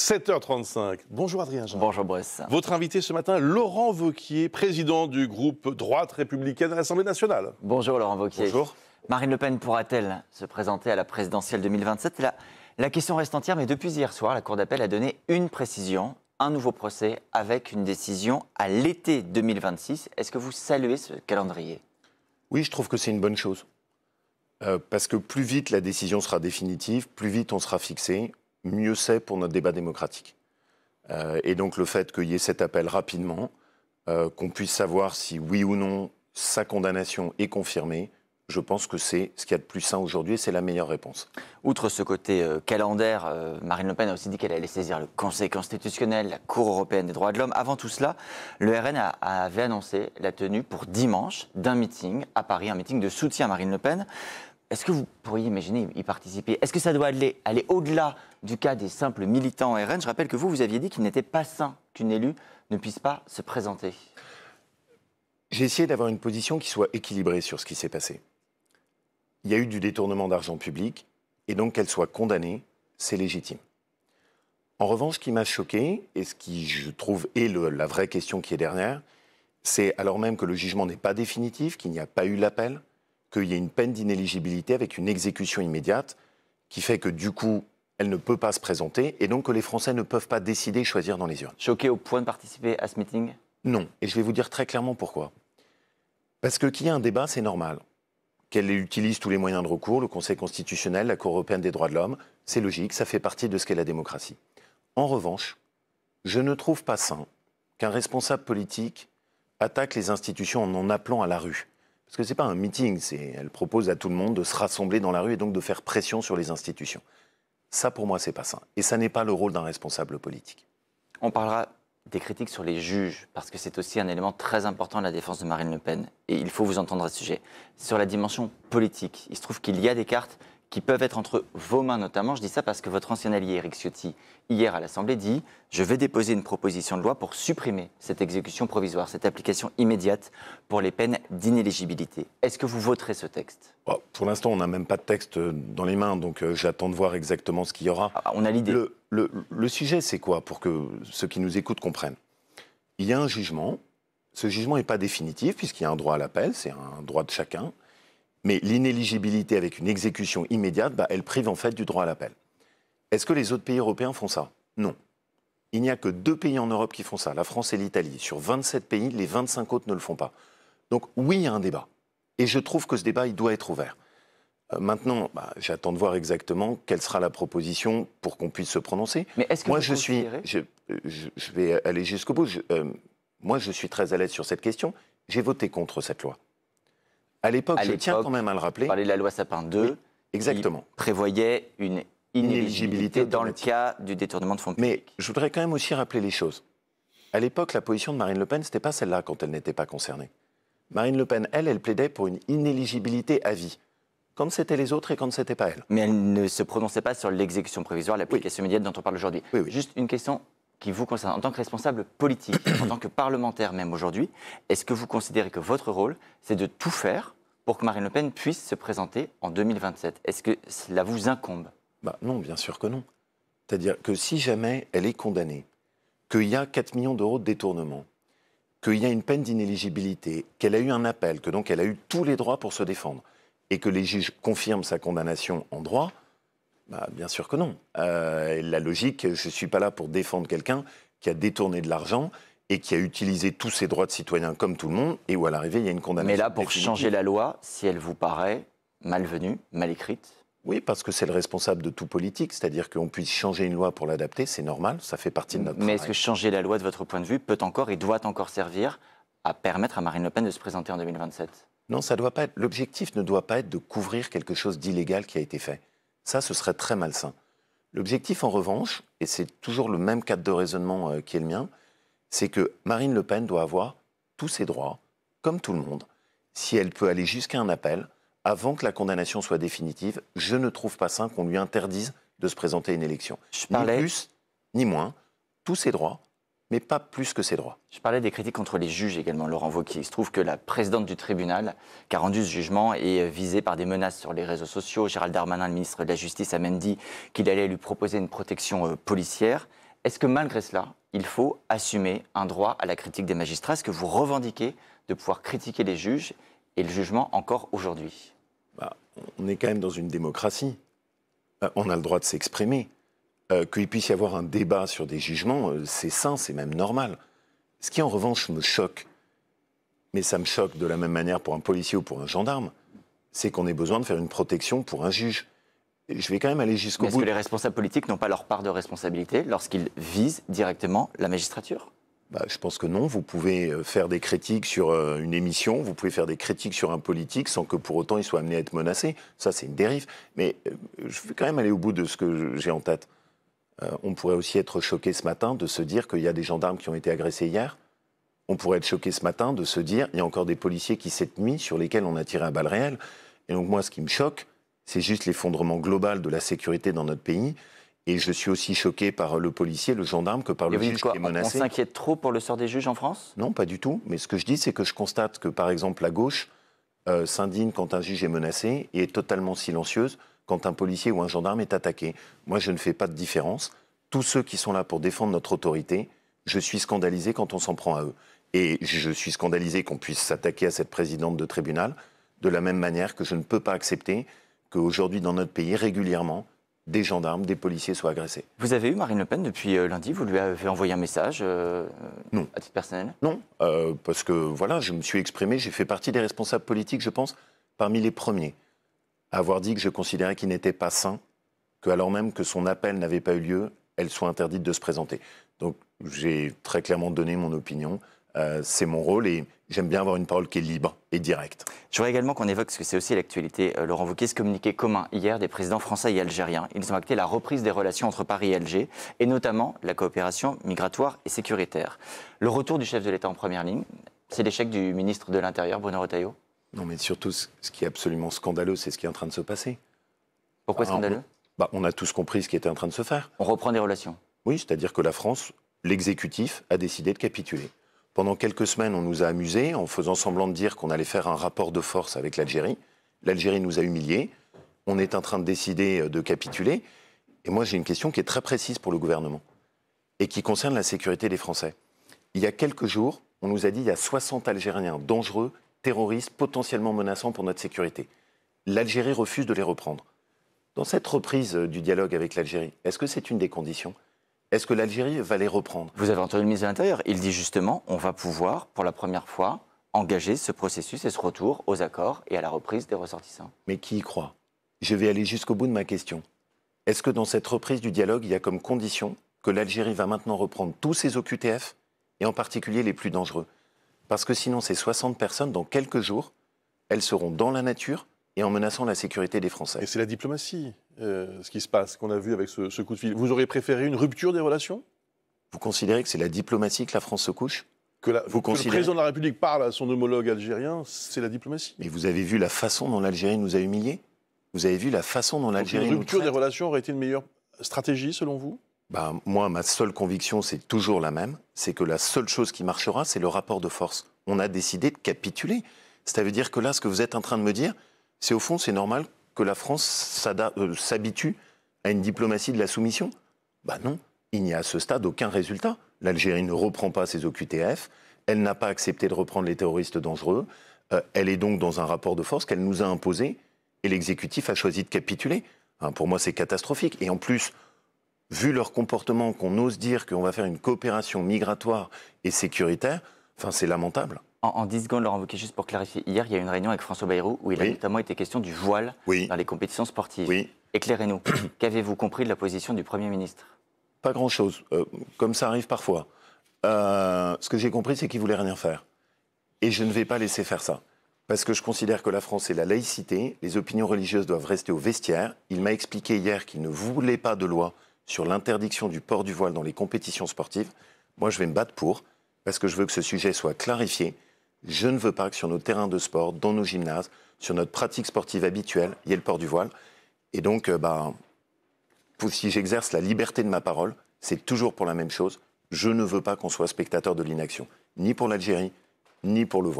7h35. Bonjour Adrien Jean. Bonjour Boris. Votre invité ce matin, Laurent Wauquiez, président du groupe Droite républicaine à l'Assemblée nationale. Bonjour Laurent Wauquiez. Bonjour. Marine Le Pen pourra-t-elle se présenter à la présidentielle 2027 ? La question reste entière, mais depuis hier soir, la Cour d'appel a donné une précision, un nouveau procès avec une décision à l'été 2026. Est-ce que vous saluez ce calendrier ? Oui, je trouve que c'est une bonne chose. Parce que plus vite la décision sera définitive, plus vite on sera fixé, mieux c'est pour notre débat démocratique. Et donc le fait qu'il y ait cet appel rapidement, qu'on puisse savoir si oui ou non sa condamnation est confirmée, je pense que c'est ce qu'il y a de plus sain aujourd'hui et c'est la meilleure réponse. Outre ce côté calendaire, Marine Le Pen a aussi dit qu'elle allait saisir le Conseil constitutionnel, la Cour européenne des droits de l'homme. Avant tout cela, le RN avait annoncé la tenue pour dimanche d'un meeting à Paris, un meeting de soutien à Marine Le Pen. Est-ce que vous pourriez imaginer y participer ? Est-ce que ça doit aller au-delà du cas des simples militants RN ? Je rappelle que vous aviez dit qu'il n'était pas sain qu'une élue ne puisse pas se présenter. J'ai essayé d'avoir une position qui soit équilibrée sur ce qui s'est passé. Il y a eu du détournement d'argent public, et donc qu'elle soit condamnée, c'est légitime. En revanche, ce qui m'a choqué, et ce qui, je trouve, est la vraie question qui est derrière, c'est alors même que le jugement n'est pas définitif, qu'il n'y a pas eu l'appel, qu'il y ait une peine d'inéligibilité avec une exécution immédiate, qui fait que du coup, elle ne peut pas se présenter, et donc que les Français ne peuvent pas décider et choisir dans les urnes. Choqué au point de participer à ce meeting ? Non, et je vais vous dire très clairement pourquoi. Parce que qu'il y ait un débat, c'est normal. Qu'elle utilise tous les moyens de recours, le Conseil constitutionnel, la Cour européenne des droits de l'homme, c'est logique, ça fait partie de ce qu'est la démocratie. En revanche, je ne trouve pas sain qu'un responsable politique attaque les institutions en appelant à la rue. Parce que ce n'est pas un meeting, elle propose à tout le monde de se rassembler dans la rue et donc de faire pression sur les institutions. Ça, pour moi, c'est pas sain. Et ça n'est pas le rôle d'un responsable politique. On parlera des critiques sur les juges, parce que c'est aussi un élément très important de la défense de Marine Le Pen. Et il faut vous entendre à ce sujet. Sur la dimension politique, il se trouve qu'il y a des cartes qui peuvent être entre vos mains notamment. Je dis ça parce que votre ancien allié Éric Ciotti, hier à l'Assemblée, dit « Je vais déposer une proposition de loi pour supprimer cette exécution provisoire, cette application immédiate pour les peines d'inéligibilité ». Est-ce que vous voterez ce texte ? Pour l'instant, on n'a même pas de texte dans les mains, donc j'attends de voir exactement ce qu'il y aura. On a l'idée. Le sujet, c'est quoi, pour que ceux qui nous écoutent comprennent ? Il y a un jugement. Ce jugement n'est pas définitif, puisqu'il y a un droit à l'appel, c'est un droit de chacun. Mais l'inéligibilité avec une exécution immédiate, elle prive en fait du droit à l'appel. Est-ce que les autres pays européens font ça ? Non. Il n'y a que 2 pays en Europe qui font ça, la France et l'Italie. Sur 27 pays, les 25 autres ne le font pas. Donc oui, il y a un débat. Et je trouve que ce débat, il doit être ouvert. Maintenant, j'attends de voir exactement quelle sera la proposition pour qu'on puisse se prononcer. Mais est-ce que moi, je vais aller jusqu'au bout. Moi, je suis très à l'aise sur cette question. J'ai voté contre cette loi. À l'époque, je tiens quand même à le rappeler. Vous parlez de la loi Sapin 2, oui, exactement. Qui prévoyait une inéligibilité dans le cas du détournement de fonds publics. Mais je voudrais quand même aussi rappeler les choses. À l'époque, la position de Marine Le Pen, ce n'était pas celle-là quand elle n'était pas concernée. Marine Le Pen, elle plaidait pour une inéligibilité à vie, quand c'était les autres et quand ce n'était pas elle. Mais elle ne se prononçait pas sur l'exécution provisoire, l'application immédiate dont on parle aujourd'hui. Oui, oui. Juste une question qui vous concerne. En tant que responsable politique, en tant que parlementaire même aujourd'hui, est-ce que vous considérez que votre rôle, c'est de tout faire pour que Marine Le Pen puisse se présenter en 2027 ? Est-ce que cela vous incombe ? Non, bien sûr que non. C'est-à-dire que si jamais elle est condamnée, qu'il y a 4 millions d'euros de détournement, qu'il y a une peine d'inéligibilité, qu'elle a eu un appel, que donc elle a eu tous les droits pour se défendre, et que les juges confirment sa condamnation en droit, bien sûr que non. La logique, je ne suis pas là pour défendre quelqu'un qui a détourné de l'argent et qui a utilisé tous ses droits de citoyen comme tout le monde, et où à l'arrivée, il y a une condamnation. Mais là, pour changer la loi, si elle vous paraît malvenue, mal écrite ? Oui, parce que c'est le responsable de tout politique, c'est-à-dire qu'on puisse changer une loi pour l'adapter, c'est normal, ça fait partie de notre travail. Mais est-ce que changer la loi, de votre point de vue, peut encore et doit encore servir à permettre à Marine Le Pen de se présenter en 2027 ? Non, ça doit pas être. L'objectif ne doit pas être de couvrir quelque chose d'illégal qui a été fait. Ça, ce serait très malsain. L'objectif, en revanche, et c'est toujours le même cadre de raisonnement qui est le mien, c'est que Marine Le Pen doit avoir tous ses droits, comme tout le monde. Si elle peut aller jusqu'à un appel, avant que la condamnation soit définitive, je ne trouve pas sain qu'on lui interdise de se présenter à une élection. Ni plus, ni moins, tous ses droits, mais pas plus que ses droits. Je parlais des critiques contre les juges également, Laurent Wauquiez. Il se trouve que la présidente du tribunal qui a rendu ce jugement est visée par des menaces sur les réseaux sociaux. Gérald Darmanin, le ministre de la Justice, a même dit qu'il allait lui proposer une protection policière. Est-ce que malgré cela, il faut assumer un droit à la critique des magistrats? Est-ce que vous revendiquez de pouvoir critiquer les juges et le jugement encore aujourd'hui? On est quand même dans une démocratie. On a le droit de s'exprimer. Qu'il puisse y avoir un débat sur des jugements, c'est sain, c'est même normal. Ce qui en revanche me choque, mais ça me choque de la même manière pour un policier ou pour un gendarme, c'est qu'on ait besoin de faire une protection pour un juge. Et je vais quand même aller jusqu'au bout. Est-ce que les responsables politiques n'ont pas leur part de responsabilité lorsqu'ils visent directement la magistrature? Je pense que non. Vous pouvez faire des critiques sur une émission, vous pouvez faire des critiques sur un politique sans que pour autant il soit amené à être menacé. Ça, c'est une dérive. Mais je vais quand même aller au bout de ce que j'ai en tête. On pourrait aussi être choqué ce matin de se dire qu'il y a des gendarmes qui ont été agressés hier. On pourrait être choqué ce matin de se dire qu'il y a encore des policiers qui cette nuit sur lesquels on a tiré à balles réelles. Et donc moi, ce qui me choque, c'est juste l'effondrement global de la sécurité dans notre pays. Et je suis aussi choqué par le policier, le gendarme, que par le juge qui est menacé. On s'inquiète trop pour le sort des juges en France? Non, pas du tout. Mais ce que je dis, c'est que je constate que, par exemple, la gauche s'indigne quand un juge est menacé et est totalement silencieuse quand un policier ou un gendarme est attaqué. Moi, je ne fais pas de différence. Tous ceux qui sont là pour défendre notre autorité, je suis scandalisé quand on s'en prend à eux. Et je suis scandalisé qu'on puisse s'attaquer à cette présidente de tribunal de la même manière que je ne peux pas accepter qu'aujourd'hui, dans notre pays, régulièrement, des gendarmes, des policiers soient agressés. Vous avez eu Marine Le Pen depuis lundi? Vous lui avez envoyé un message non. À titre personnel? Non, parce que voilà, je me suis exprimé, j'ai fait partie des responsables politiques, je pense, parmi les premiers, à avoir dit que je considérais qu'il n'était pas sain, qu'alors même que son appel n'avait pas eu lieu, elle soit interdite de se présenter. Donc j'ai très clairement donné mon opinion. C'est mon rôle et j'aime bien avoir une parole qui est libre et directe. Je voudrais également qu'on évoque, parce que c'est aussi l'actualité, Laurent Wauquiez, ce communiqué commun hier des présidents français et algériens. Ils ont acté la reprise des relations entre Paris et Alger, et notamment la coopération migratoire et sécuritaire. Le retour du chef de l'État en première ligne, c'est l'échec du ministre de l'Intérieur, Bruno Retailleau? Non, mais surtout, ce qui est absolument scandaleux, c'est ce qui est en train de se passer. Pourquoi scandaleux? On a tous compris ce qui était en train de se faire. On reprend des relations? Oui, c'est-à-dire que la France, l'exécutif, a décidé de capituler. Pendant quelques semaines, on nous a amusés en faisant semblant de dire qu'on allait faire un rapport de force avec l'Algérie. L'Algérie nous a humiliés. On est en train de décider de capituler. Et moi, j'ai une question qui est très précise pour le gouvernement et qui concerne la sécurité des Français. Il y a quelques jours, on nous a dit qu'il y a 60 Algériens dangereux, terroristes, potentiellement menaçants pour notre sécurité. L'Algérie refuse de les reprendre. Dans cette reprise du dialogue avec l'Algérie, est-ce que c'est une des conditions ? Est-ce que l'Algérie va les reprendre? Vous avez entendu le ministre de l'Intérieur. Il dit justement, on va pouvoir, pour la première fois, engager ce processus et ce retour aux accords et à la reprise des ressortissants. Mais qui y croit? Je vais aller jusqu'au bout de ma question. Est-ce que dans cette reprise du dialogue, il y a comme condition que l'Algérie va maintenant reprendre tous ses OQTF, et en particulier les plus dangereux? Parce que sinon, ces 60 personnes, dans quelques jours, elles seront dans la nature et en menaçant la sécurité des Français. Et c'est la diplomatie, ce qui se passe, qu'on a vu avec ce coup de fil. Vous auriez préféré une rupture des relations? Vous considérez que c'est la diplomatie que la France se couche? Que le président de la République parle à son homologue algérien, c'est la diplomatie. Mais vous avez vu la façon dont l'Algérie nous a humiliés? Vous avez vu la façon dont l'Algérie nous traite? Une rupture des relations aurait été une meilleure stratégie, selon vous? Moi, ma seule conviction, c'est toujours la même. C'est que la seule chose qui marchera, c'est le rapport de force. On a décidé de capituler. Ça veut dire que là, ce que vous êtes en train de me dire, c'est au fond, c'est normal que la France s'habitue à une diplomatie de la soumission? Non, il n'y a à ce stade aucun résultat. L'Algérie ne reprend pas ses OQTF, elle n'a pas accepté de reprendre les terroristes dangereux, elle est donc dans un rapport de force qu'elle nous a imposé, et l'exécutif a choisi de capituler. Pour moi, c'est catastrophique. Et en plus, vu leur comportement, qu'on ose dire qu'on va faire une coopération migratoire et sécuritaire, c'est lamentable. En 10 secondes, Laurent Wauquiez, juste pour clarifier, hier, il y a eu une réunion avec François Bayrou où il a notamment été question du voile dans les compétitions sportives. Éclairez-nous. Qu'avez-vous compris de la position du Premier ministre? Pas grand-chose, comme ça arrive parfois. Ce que j'ai compris, c'est qu'il ne voulait rien faire. Et je ne vais pas laisser faire ça. Parce que je considère que la France, c'est la laïcité, les opinions religieuses doivent rester au vestiaire. Il m'a expliqué hier qu'il ne voulait pas de loi sur l'interdiction du port du voile dans les compétitions sportives. Moi, je vais me battre pour, parce que je veux que ce sujet soit clarifié. Je ne veux pas que sur nos terrains de sport, dans nos gymnases, sur notre pratique sportive habituelle, il y ait le port du voile. Et donc, si j'exerce la liberté de ma parole, c'est toujours pour la même chose. Je ne veux pas qu'on soit spectateur de l'inaction, ni pour l'Algérie, ni pour le voile.